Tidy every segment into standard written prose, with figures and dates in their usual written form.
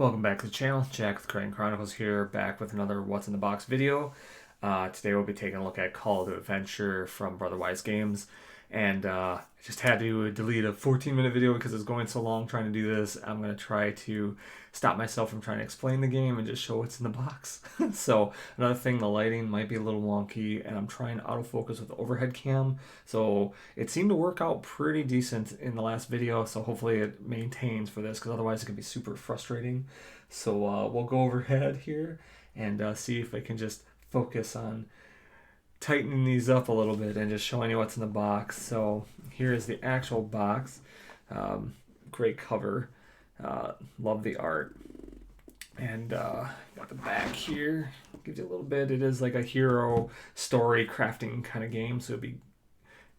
Welcome back to the channel. Jack with Creighton Chronicles here, back with another What's in the Box video. Today we'll be taking a look at Call of Adventure from Brotherwise Games. And I just had to delete a 14-minute video because it's going so long trying to do this. I'm going to try to stop myself from trying to explain the game and just show what's in the box. So another thing, the lighting might be a little wonky, and I'm trying autofocus with the overhead cam. So it seemed to work out pretty decent in the last video, so hopefully it maintains for this, because otherwise it can be super frustrating. So we'll go overhead here and see if I can just focus on tightening these up a little bit and just showing you what's in the box. So here is the actual box. Great cover. Love the art. And got the back here. Gives you a little bit. It is like a hero story crafting kind of game. So you'll be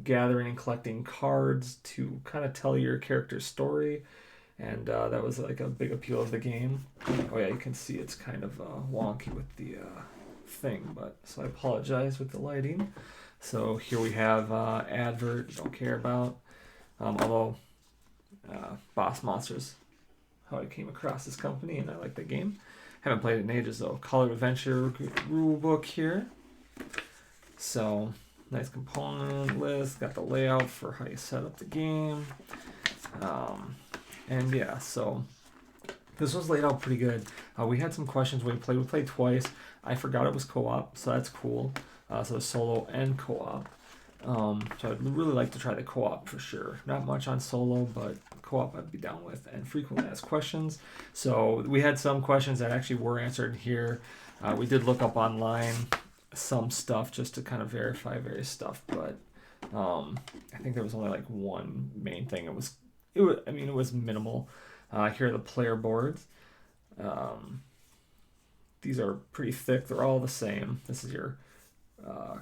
gathering and collecting cards to kind of tell your character's story. And that was like a big appeal of the game. Oh yeah, you can see it's kind of wonky with the thing, but so I apologize with the lighting. So here we have advert, don't care about, although Boss Monsters, how I came across this company, and I like the game. Haven't played it in ages though. Call of Adventure rule book here. So nice component list, got the layout for how you set up the game. And yeah, so this was laid out pretty good. We had some questions when we played. We played twice. I forgot it was co-op, so that's cool. So solo and co-op. So I'd really like to try the co-op for sure. Not much on solo, but co-op I'd be down with. And frequently asked questions. So we had some questions that actually were answered here. We did look up online some stuff just to kind of verify various stuff, but I think there was only like one main thing. It was minimal. Here are the player boards. These are pretty thick. They're all the same. This is your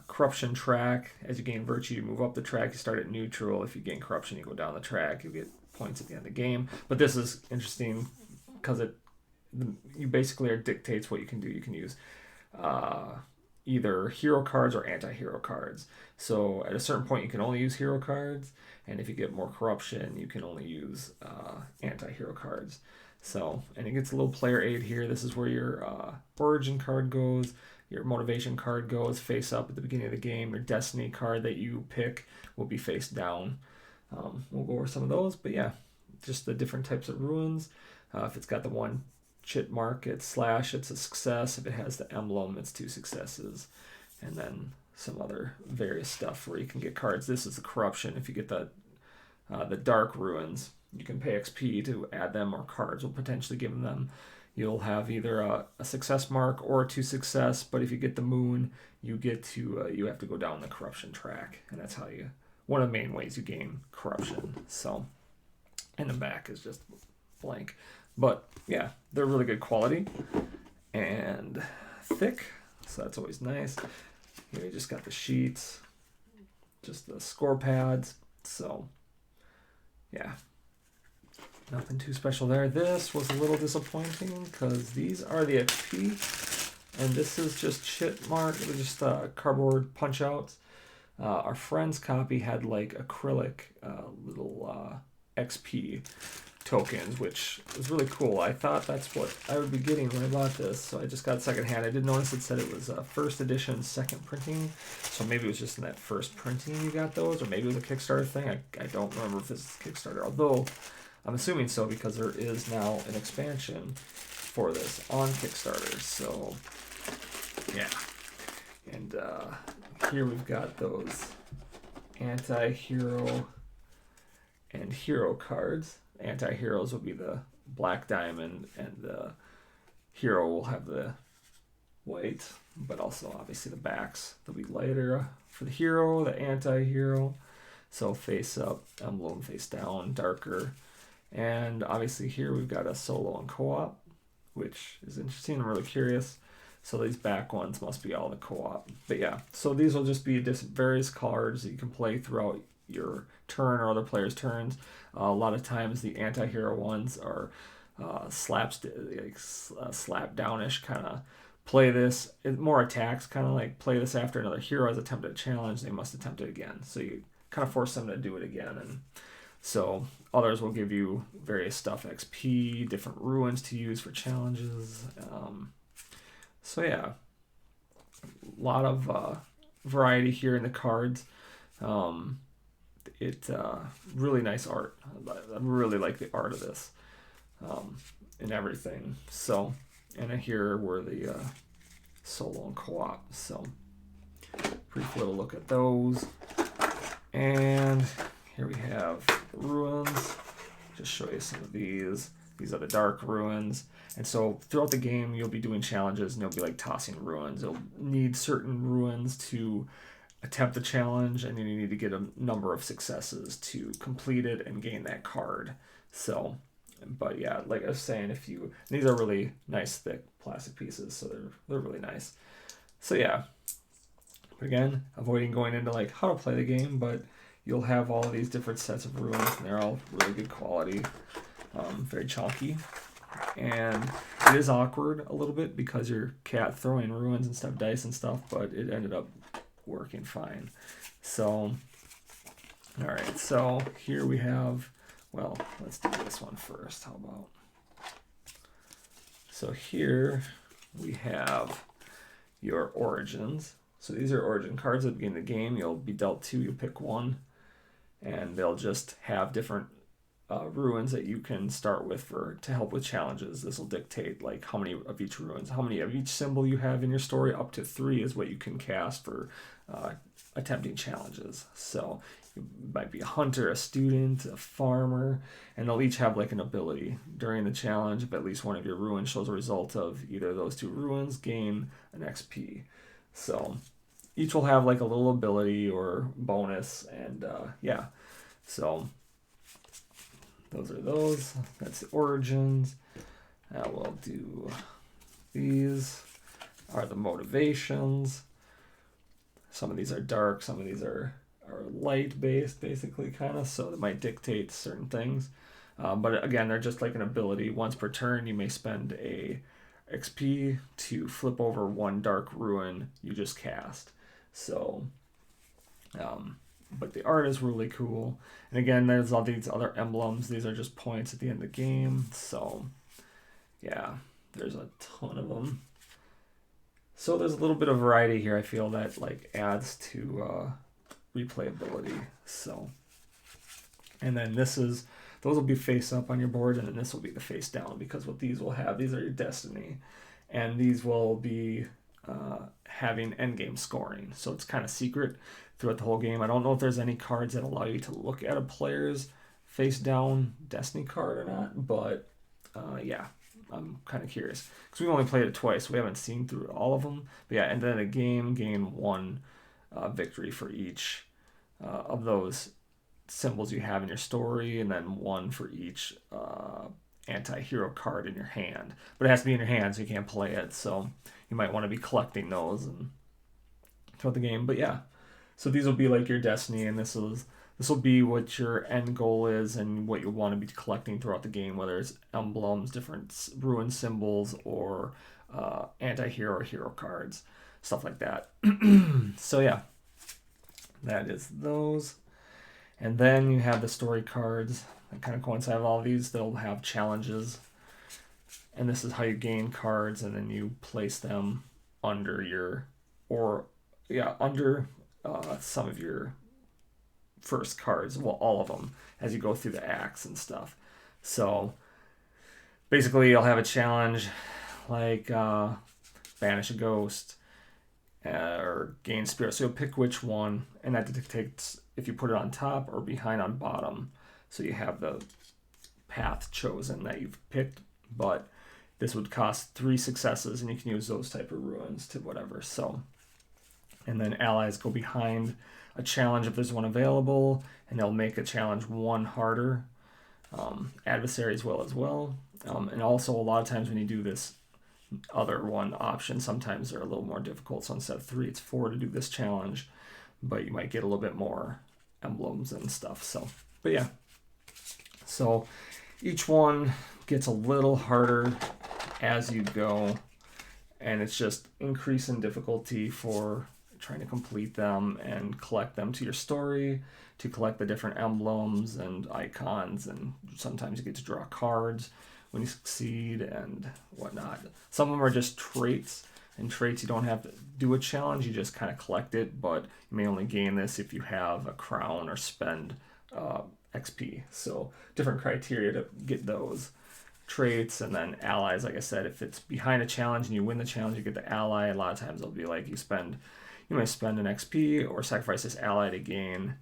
corruption track. As you gain virtue, you move up the track. You start at neutral. If you gain corruption, you go down the track. You get points at the end of the game. But this is interesting because you basically dictates what you can do. You can use either hero cards or anti-hero cards. So at a certain point, you can only use hero cards, and if you get more corruption, you can only use anti-hero cards. So, and it gets a little player aid here. This is where your origin card goes, your motivation card goes face up at the beginning of the game. Your destiny card that you pick will be face down. We'll go over some of those, but yeah, just the different types of ruins. If it's got the one chit mark, it's slash, it's a success. If it has the emblem, it's 2 successes. And then some other various stuff where you can get cards. This is the corruption. If you get the dark ruins, you can pay XP to add them, or cards will potentially give them. You'll have either a success mark or a 2 success, but if you get the moon, you get to you have to go down the corruption track, and that's how one of the main ways you gain corruption. So, and the back is just blank. But yeah, they're really good quality and thick, so that's always nice. Here you just got the sheets, just the score pads. So yeah, nothing too special there. This was a little disappointing because these are the XP, and this is just chit mark, just cardboard punch outs. Our friend's copy had like acrylic little XP tokens, which was really cool. I thought that's what I would be getting when I bought this, so I just got secondhand. I did notice it said it was first edition, second printing, so maybe it was just in that first printing you got those, or maybe it was a Kickstarter thing. I don't remember if this is Kickstarter, although I'm assuming so because there is now an expansion for this on Kickstarter. So yeah, and here we've got those anti-hero and hero cards. Anti-heroes will be the black diamond, and the hero will have the white, but also obviously the backs, they'll be lighter for the hero, the anti-hero. So face up, emblem face down, darker. And obviously here we've got a solo and co-op, which is interesting. I'm really curious. So these back ones must be all the co-op. But yeah, so these will just be various cards that you can play throughout your turn or other players' turns. A lot of times the anti-hero ones are slap downish, kind of play this, more attacks, kind of like play this after another hero has attempted a challenge, they must attempt it again. So you kind of force them to do it again. And So others will give you various stuff, XP, different ruins to use for challenges. So yeah, a lot of variety here in the cards. Um, it really nice art. I really like the art of this and everything. So, and here were the solo and co-op. So, brief little look at those. And here we have the ruins. Just show you some of these. These are the dark ruins. And so throughout the game, you'll be doing challenges and you'll be like tossing ruins. You'll need certain ruins to attempt the challenge, and then you need to get a number of successes to complete it and gain that card. So, but yeah, like I was saying, these are really nice thick plastic pieces, so they're really nice. So yeah, but again, avoiding going into like how to play the game, but you'll have all of these different sets of ruins, and they're all really good quality, very chunky. And it is awkward a little bit because your cat throwing ruins and stuff, dice and stuff, but it ended up working fine. So, all right, so here we have, well, let's do this one first. How about? So here we have your origins. So these are origin cards at the beginning of the game. You'll be dealt 2, you'll pick one, and they'll just have different ruins that you can start with to help with challenges. This will dictate like how many of each ruins, how many of each symbol you have in your story. Up to 3 is what you can cast for attempting challenges. So you might be a hunter, a student, a farmer, and they'll each have like an ability. During the challenge, if at least one of your ruins shows a result of either of those 2 ruins, gain an XP. So each will have like a little ability or bonus, and yeah. So those are those. That's the origins. Now we'll do these are the motivations. Some of these are dark, some of these are light based, basically, kind of, so it might dictate certain things. But again, they're just like an ability. Once per turn, you may spend a XP to flip over 1 dark ruin you just cast. So, but the art is really cool. And again, there's all these other emblems. These are just points at the end of the game. So, yeah, there's a ton of them. So there's a little bit of variety here. I feel that like adds to replayability. So, and then those will be face up on your board, and then this will be the face down, because what these will have, these are your destiny, and these will be having endgame scoring. So it's kind of secret throughout the whole game. I don't know if there's any cards that allow you to look at a player's face down destiny card or not, but yeah, I'm kind of curious because we've only played it twice. We haven't seen through all of them. But yeah, and then a game gain 1 victory for each of those symbols you have in your story, and then 1 for each anti-hero card in your hand. But it has to be in your hand, so you can't play it. So you might want to be collecting those and throughout the game. But yeah, so these will be like your destiny, and this will be what your end goal is and what you want to be collecting throughout the game, whether it's emblems, different ruin symbols, or anti-hero or hero cards, stuff like that. So yeah, that is those. And then you have the story cards that kind of coincide with all of these. They'll have challenges, and this is how you gain cards, and then you place them under some of your first cards, well, all of them, as you go through the acts and stuff. So basically you'll have a challenge like banish a ghost or gain spirit. So you'll pick which one, and that dictates if you put it on top or behind on bottom. So you have the path chosen that you've picked, but this would cost 3 successes, and you can use those type of ruins to whatever. So, and then allies go behind a challenge if there's one available, and they'll make a challenge 1 harder. Adversaries will as well. And also a lot of times when you do this other one option, sometimes they're a little more difficult. So instead of 3, it's 4 to do this challenge, but you might get a little bit more emblems and stuff. So, but yeah. So each one gets a little harder as you go, and it's just increase in difficulty for trying to complete them and collect them to your story, to collect the different emblems and icons, and sometimes you get to draw cards when you succeed and whatnot. Some of them are just traits, and traits you don't have to do a challenge, you just kind of collect it, but you may only gain this if you have a crown or spend XP. So different criteria to get those traits. And then allies, like I said, if it's behind a challenge and you win the challenge, you get the ally. A lot of times it'll be like you might spend an XP or sacrifice this ally to gain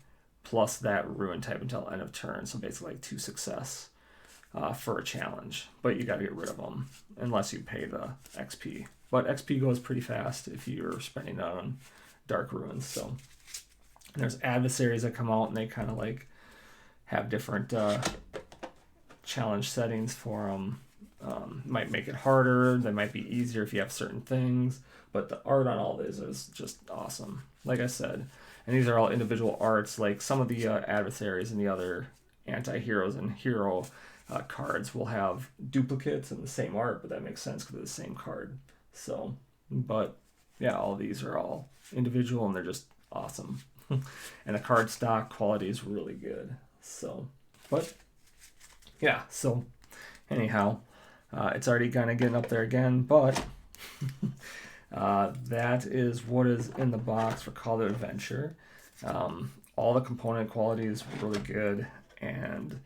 plus that ruin type until end of turn. So basically like 2 success for a challenge, but you got to get rid of them unless you pay the XP. But XP goes pretty fast if you're spending it on dark ruins. So and there's adversaries that come out and they kind of like have different challenge settings for them. Might make it harder. They might be easier if you have certain things. But the art on all this is just awesome. Like I said, and these are all individual arts. Like some of the adversaries and the other anti-heroes and hero cards will have duplicates in the same art, but that makes sense because they're the same card. So, but yeah, all these are all individual and they're just awesome. And the card stock quality is really good. So, but yeah, so anyhow, it's already kind of getting up there again, but that is what is in the box for Call to Adventure. All the component quality is really good, and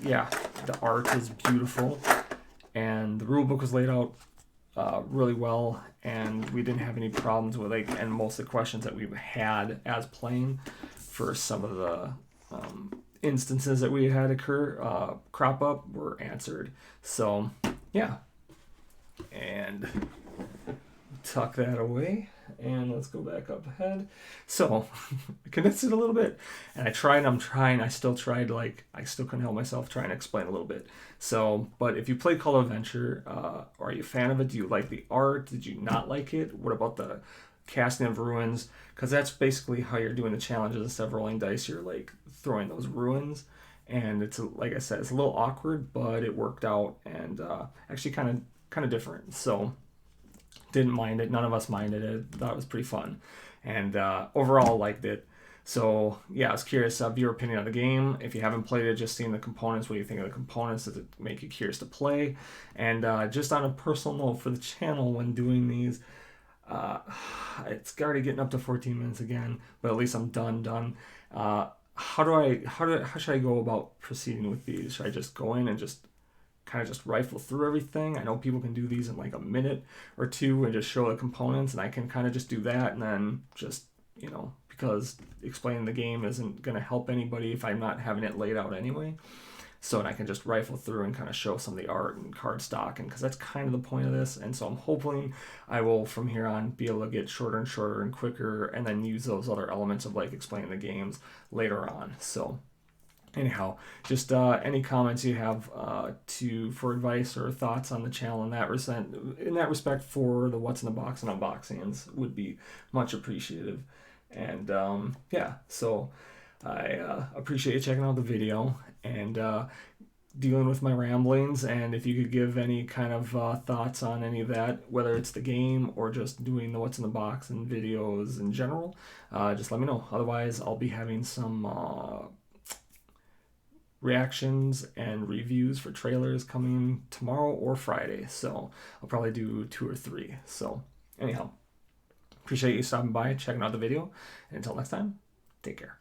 yeah, the art is beautiful, and the rulebook was laid out really well, and we didn't have any problems with it. And most of the questions that we've had as playing for some of the instances that we had crop up were answered. So yeah, and tuck that away, and let's go back up ahead. So I condensed it a little bit, and I still couldn't help myself trying to explain a little bit. So, but if you play Call of Adventure, are you a fan of it? Do you like the art? Did you not like it? What about the casting of ruins? Because that's basically how you're doing the challenges. Instead of rolling dice, you're like throwing those ruins, and it's like I said, it's a little awkward, but it worked out, and actually kind of different. So didn't mind it. None of us minded it. Thought it was pretty fun, and overall liked it. So yeah, I was curious of your opinion on the game. If you haven't played it, just seeing the components, what do you think of the components? Does it make you curious to play? And just on a personal note for the channel, when doing these, it's already getting up to 14 minutes again, but at least I'm done. How should I go about proceeding with these? Should I just go in and just kind of just rifle through everything? I know people can do these in like a minute or two and just show the components, and I can kind of just do that, and then just, because explaining the game isn't going to help anybody if I'm not having it laid out anyway. So, and I can just rifle through and kind of show some of the art and card stock, and because that's kind of the point of this. And so I'm hoping I will from here on be able to get shorter and shorter and quicker, and then use those other elements of like explaining the games later on. So anyhow, just any comments you have for advice or thoughts on the channel in that respect for the what's in the box and unboxings would be much appreciated. And yeah, so I appreciate you checking out the video and dealing with my ramblings. And if you could give any kind of thoughts on any of that, whether it's the game or just doing the what's in the box and videos in general, just let me know. Otherwise, I'll be having some reactions and reviews for trailers coming tomorrow or Friday. So I'll probably do 2 or 3. So anyhow, appreciate you stopping by, checking out the video. And until next time, take care.